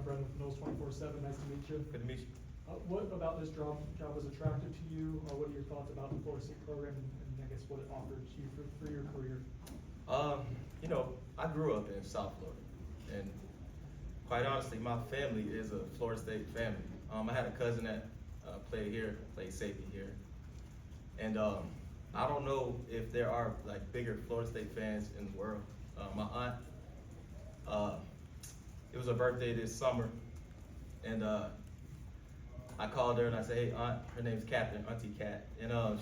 Brendan with Knowles 24/7. Nice to meet you. Good to meet you. What about this job was attractive to you? What are your thoughts about the Florida State program and I guess what it offered you for your career? You know, I grew up in South Florida, and quite honestly, my family is a Florida State family. I had a cousin that played here, played safety here, and I don't know if there are like bigger Florida State fans in the world. My aunt, it was her birthday this summer, and I called her and I said, "Hey, aunt," her name's Catherine, Auntie Cat, and I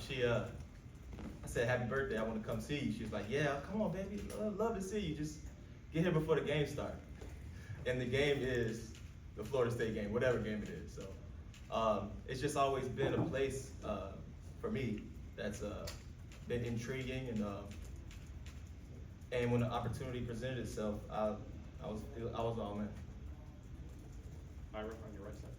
said, "Happy birthday! I want to come see you." She was like, "Yeah, come on, baby. Love to see you. Just get here before the game starts." And the game is the Florida State game, whatever game it is. So it's just always been a place for me that's been intriguing, and when the opportunity presented itself, I was all in. Ira, on your right side.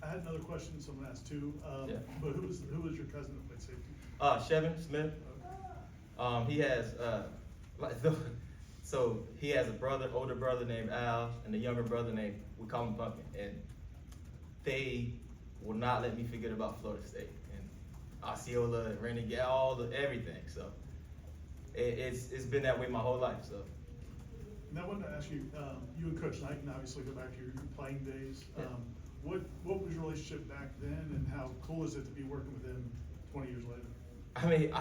I had another question someone asked too, Yeah. but who was your cousin that played safety? Chevin Smith. He has so he has a brother, older brother named Al, and a younger brother named, we call him Pumpkin, and they will not let me forget about Florida State and Osceola and Renegade, everything. So it's been that way my whole life. So. And I wanted to ask you, you and Coach Knight can obviously go back to your playing days. Yeah. What was your relationship back then, and how cool is it to be working with him 20 years later? I mean,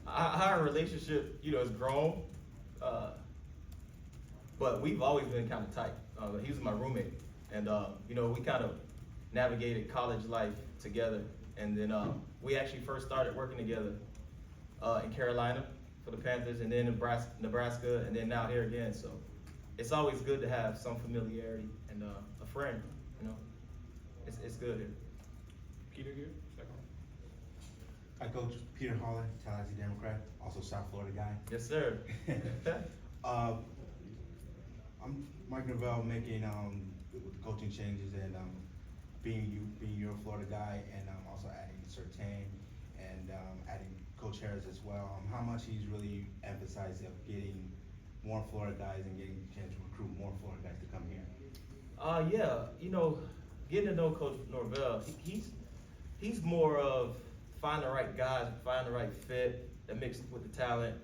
our relationship, has grown, but we've always been kind of tight. He was my roommate, and we kind of navigated college life together, and then we actually first started working together in Carolina for the Panthers, and then Nebraska, and then now here again. So it's always good to have some familiarity and a friend. It's good here. Peter here, second. Hi, Coach. Peter Holland, Tallahassee Democrat, also South Florida guy. Yes, sir. I'm Mike Norvell, making with the coaching changes and being your Florida guy, and also adding Sertain and adding Coach Harris as well. How much he's really emphasized of getting more Florida guys and getting a chance to recruit more Florida guys to come here. Getting to know Coach Norvell, he's more of find the right guys, find the right fit that mixes with the talent,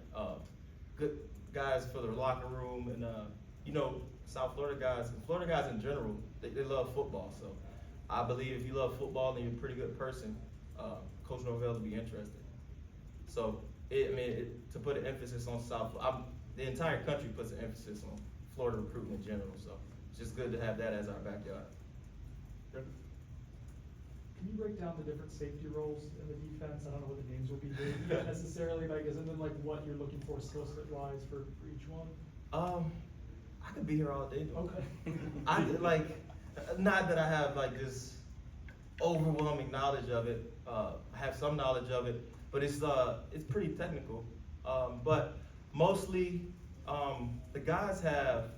good guys for the locker room, and South Florida guys, and Florida guys in general, they love football. So I believe if you love football and you're a pretty good person, Coach Norvell will be interested. So to put an emphasis on the entire country puts an emphasis on Florida recruiting in general. So it's just good to have that as our backyard. Can you break down the different safety roles in the defense? I don't know what the names will be necessarily, but I guess, and then what you're looking for skill set wise for each one? I could be here all day. Okay. Not that I have this overwhelming knowledge of it. I have some knowledge of it, but it's pretty technical. But mostly, the guys have,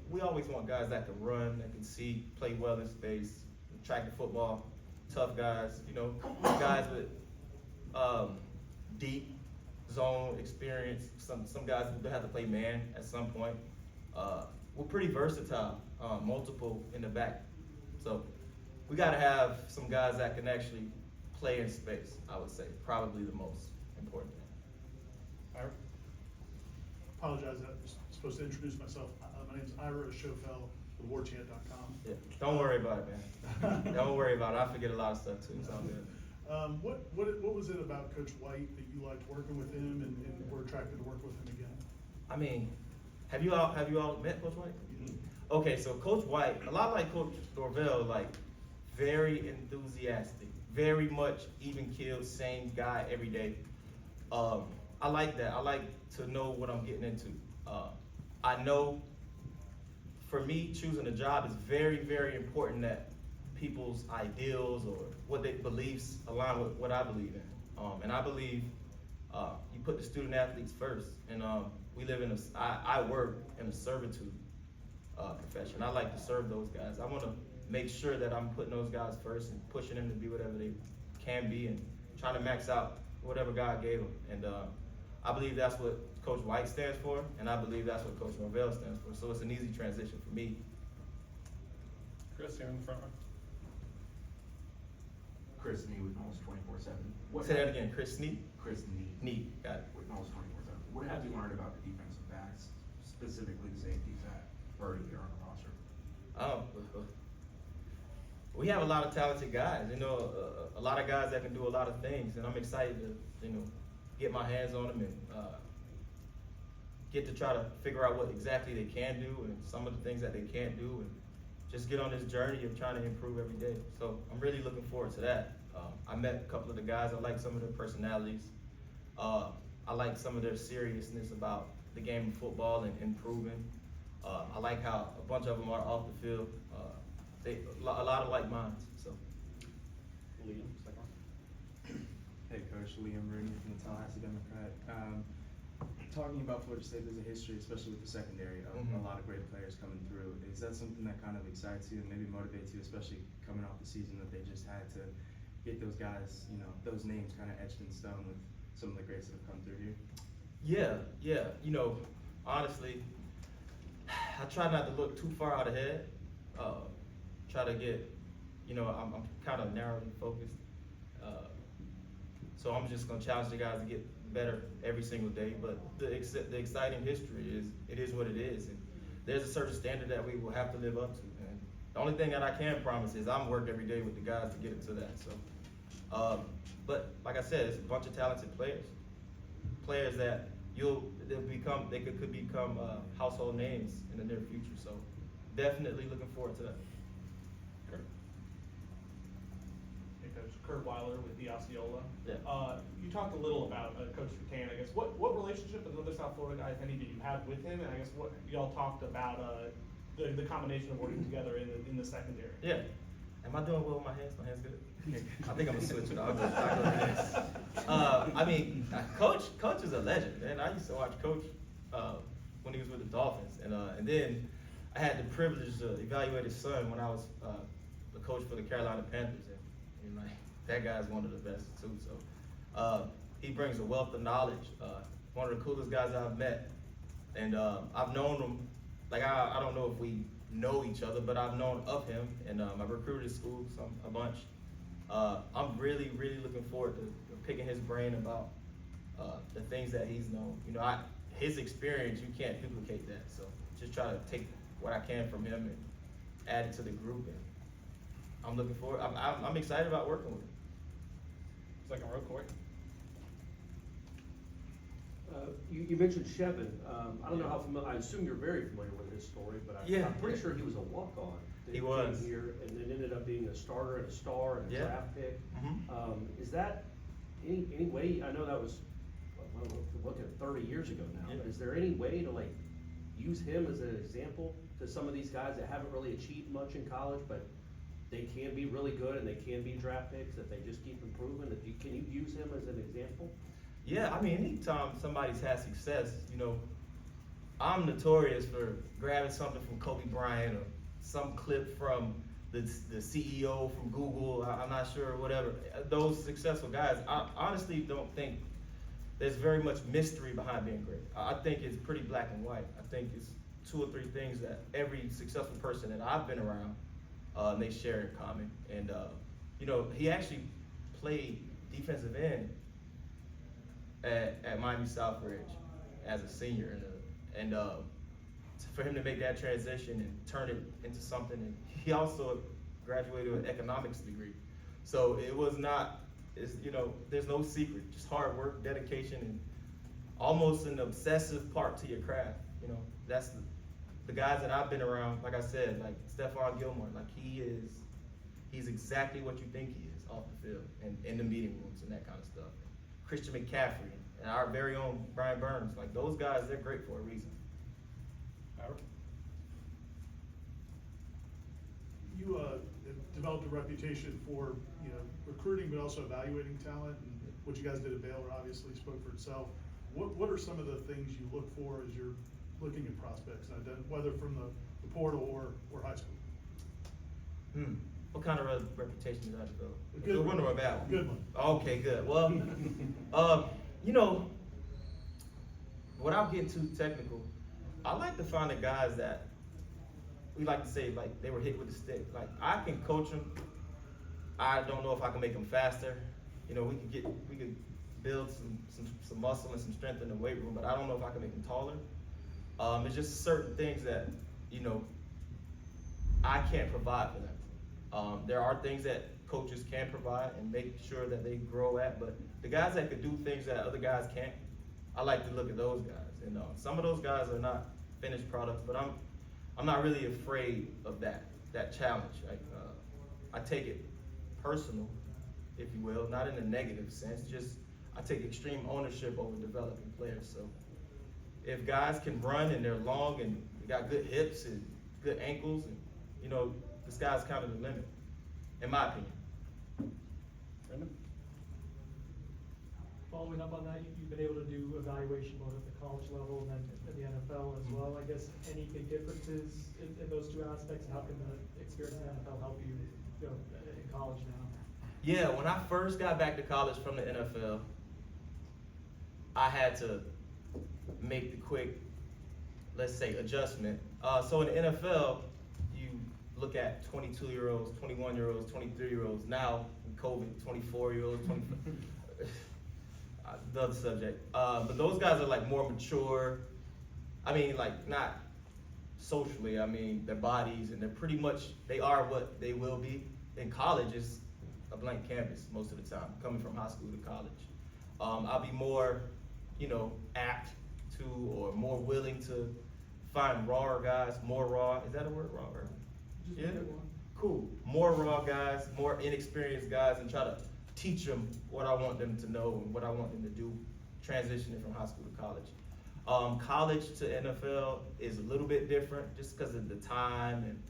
we always want guys that can run, that can see, play well in space, track the football, tough guys, guys with deep zone experience. Some guys who have to play man at some point. We're pretty versatile, multiple in the back. So we got to have some guys that can actually play in space, I would say, probably the most important thing. Ira? Apologize, I was supposed to introduce myself. My name's Ira Schofel with WarChant.com. Yeah, don't worry about it, man. Don't worry about it. I forget a lot of stuff too. It's all good. What was it about Coach White that you liked working with him and were attracted to work with him again? I mean, have you all met Coach White? Okay, so Coach White, a lot like Coach Norvell, very enthusiastic, very much even keel, same guy every day. I like that. I like to know what I'm getting into. I know for me, choosing a job is very, very important that people's ideals or what they beliefs align with what I believe in. And I believe you put the student athletes first. And we live I work in a servitude profession. I like to serve those guys. I want to make sure that I'm putting those guys first and pushing them to be whatever they can be and trying to max out whatever God gave them. And I believe that's what Coach White stands for, and I believe that's what Coach Norvell stands for. So it's an easy transition for me. Chris, here in the front row. Chris Knee with Knowles 24/7. Say that again, Chris Sneak? Chris Knee. Knee, got it. With Knowles 24/7. What have you learned about the defensive backs, specifically the safeties that Birdie here on the roster? We have a lot of talented guys, you know, a lot of guys that can do a lot of things, and I'm excited to, you know, get my hands on them and get to try to figure out what exactly they can do and some of the things that they can't do, and just get on this journey of trying to improve every day. So I'm really looking forward to that. I met a couple of the guys. I like some of their personalities. I like some of their seriousness about the game of football and improving. I like how a bunch of them are off the field. A lot of like minds. So. Liam, second. Hey Coach, Liam Rooney from the Tallahassee Democrat. Talking about Florida State, there's a history, especially with the secondary, of a lot of great players coming through. Is that something that kind of excites you and maybe motivates you, especially coming off the season that they just had to get those guys, you know, those names kind of etched in stone with some of the greats that have come through here? Yeah. You know, honestly, I try not to look too far out ahead. Try to get, you know, I'm kind of narrowly focused. So I'm just gonna challenge the guys to get better every single day. But the exciting history is, it is what it is. And there's a certain standard that we will have to live up to. And the only thing that I can promise is I'm working every day with the guys to get it to that. So, but like I said, it's a bunch of talented players that they could become household names in the near future. So definitely looking forward to that. Kurt. Hey Coach, Kurt Weiler with the Osceola. Yeah. You talked a little about Coach Rattan. I guess what relationship with another South Florida guy, if any, did you have with him? And I guess what y'all talked about the combination of working together in the secondary. Yeah. Am I doing well with my hands? My hands good? I think I'm gonna switch it. I mean, Coach is a legend, man. I used to watch Coach when he was with the Dolphins, and then I had the privilege to evaluate his son when I was the coach for the Carolina Panthers, and like, that guy's one of the best too. So he brings a wealth of knowledge. One of the coolest guys I've met, and I've known him. Like I don't know if we know each other, but I've known of him, and I recruited his school a bunch. I'm really looking forward to picking his brain about the things that he's known. You know, his experience, you can't duplicate that. So just try to take what I can from him and add it to the group. And I'm looking forward. I'm excited about working with him. Second row, Corey. You mentioned Shevin. I don't know how familiar, I assume you're very familiar with his story, but I'm pretty sure he was a walk-on. He was. Came here and then ended up being a starter and a star and a draft pick. Is that any way, I know that was, look at 30 years ago now, but is there any way to like use him as an example to some of these guys that haven't really achieved much in college, but they can be really good and they can be draft picks if they just keep improving? Can you use him as an example? Yeah, I mean, anytime somebody's had success, you know, I'm notorious for grabbing something from Kobe Bryant or some clip from the CEO from Google, I'm not sure, whatever. Those successful guys, I honestly don't think there's very much mystery behind being great. I think it's pretty black and white. I think it's 2 or 3 things that every successful person that I've been around, they share in common. And, you know, he actually played defensive end at Miami Southridge as a senior, and for him to make that transition and turn it into something, and he also graduated with an economics degree, so it was not, you know, there's no secret, just hard work, dedication, and almost an obsessive part to your craft. You know, that's the guys that I've been around. Like I said, like Stephon Gilmore, like he's exactly what you think he is off the field and in the meeting rooms and that kind of stuff. Christian McCaffrey and our very own Brian Burns, like those guys, they're great for a reason. Howard. You have developed a reputation for, you know, recruiting, but also evaluating talent, and what you guys did at Baylor obviously spoke for itself. What are some of the things you look for as you're looking at prospects, whether from the portal or high school? What kind of reputation did I develop? A good one or a bad one? Good one. Okay, good. Well, you know, without getting too technical, I like to find the guys that we like to say like they were hit with a stick. Like I can coach them. I don't know if I can make them faster. You know, we could build some muscle and some strength in the weight room, but I don't know if I can make them taller. It's just certain things that, you know, I can't provide for them. There are things that coaches can provide and make sure that they grow at, but the guys that could do things that other guys can't, I like to look at those guys. And some of those guys are not finished products, but I'm not really afraid of that challenge. I take it personal, if you will, not in a negative sense, just I take extreme ownership over developing players. So if guys can run and they're long and they got good hips and good ankles, and you know, the sky's kind of the limit, in my opinion. Brandon? Following up on that, you've been able to do evaluation both at the college level and then at the NFL as well. I guess any big differences in those two aspects, and how can the experience in the NFL help you, you know, in college now? Yeah, when I first got back to college from the NFL, I had to make the quick, let's say, adjustment. So in the NFL, you look at 22-year-olds, 21-year-olds, 23-year-olds. Now, in COVID, 24-year-olds, the other subject. But those guys are like more mature. I mean, like not socially. I mean, their bodies, and they're pretty much, they are what they will be. In college, it's a blank canvas most of the time, coming from high school to college. I'll be more, you know, apt to or more willing to find rawer guys, more raw. Is that a word, raw? Yeah, cool. More raw guys, more inexperienced guys, and try to teach them what I want them to know and what I want them to do, transitioning from high school to college. College to NFL is a little bit different just because of the time and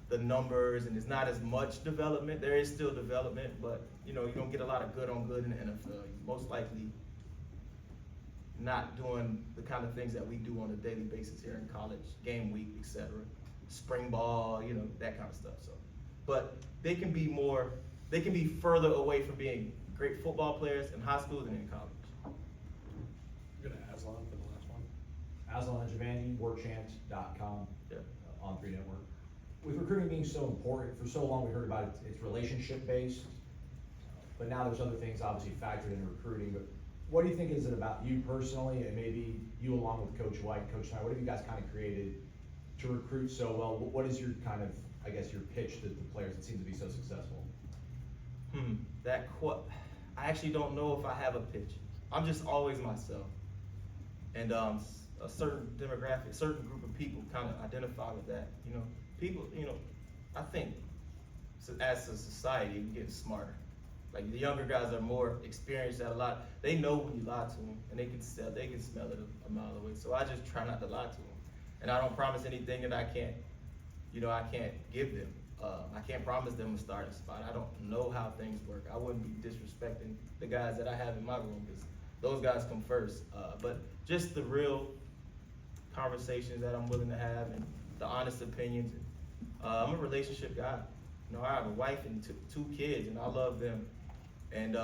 the numbers, and it's not as much development. There is still development, but you know, you don't get a lot of good on good in the NFL. You're most likely not doing the kind of things that we do on a daily basis here in college, game week, etc. Spring ball, you know, that kind of stuff. So, but they can be further away from being great football players in high school than in college. We're gonna Aslan for the last one. Aslan Javandi, WarChant.com, Yeah. On 3 Network. With recruiting being so important, for so long we heard about it's relationship based, but now there's other things obviously factored into recruiting. But what do you think is it about you personally, and maybe you along with Coach White, Coach Snyder, what have you guys kind of created to recruit so well? What is your kind of, I guess, your pitch to the players that seem to be so successful? I actually don't know if I have a pitch. I'm just always myself. And a certain demographic, certain group of people kind of identify with that. You know, people, you know, I think as a society, we're getting smarter. Like the younger guys are more experienced at a lot. They know when you lie to them, and they can smell it a mile away. So I just try not to lie to them. And I don't promise anything that I can't give them. I can't promise them a starting spot. I don't know how things work. I wouldn't be disrespecting the guys that I have in my room, because those guys come first. But just the real conversations that I'm willing to have and the honest opinions. I'm a relationship guy. You know, I have a wife and two kids, and I love them. And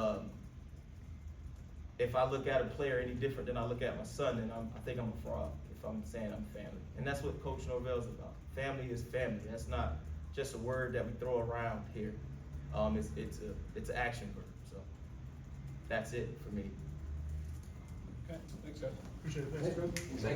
if I look at a player any different than I look at my son, then I think I'm a fraud if I'm saying I'm family. And that's what Coach Norvell's about. Family is family. That's not just a word that we throw around here. It's an action verb. So that's it for me. Okay, thanks guys. Appreciate it. Thanks, Greg. Thank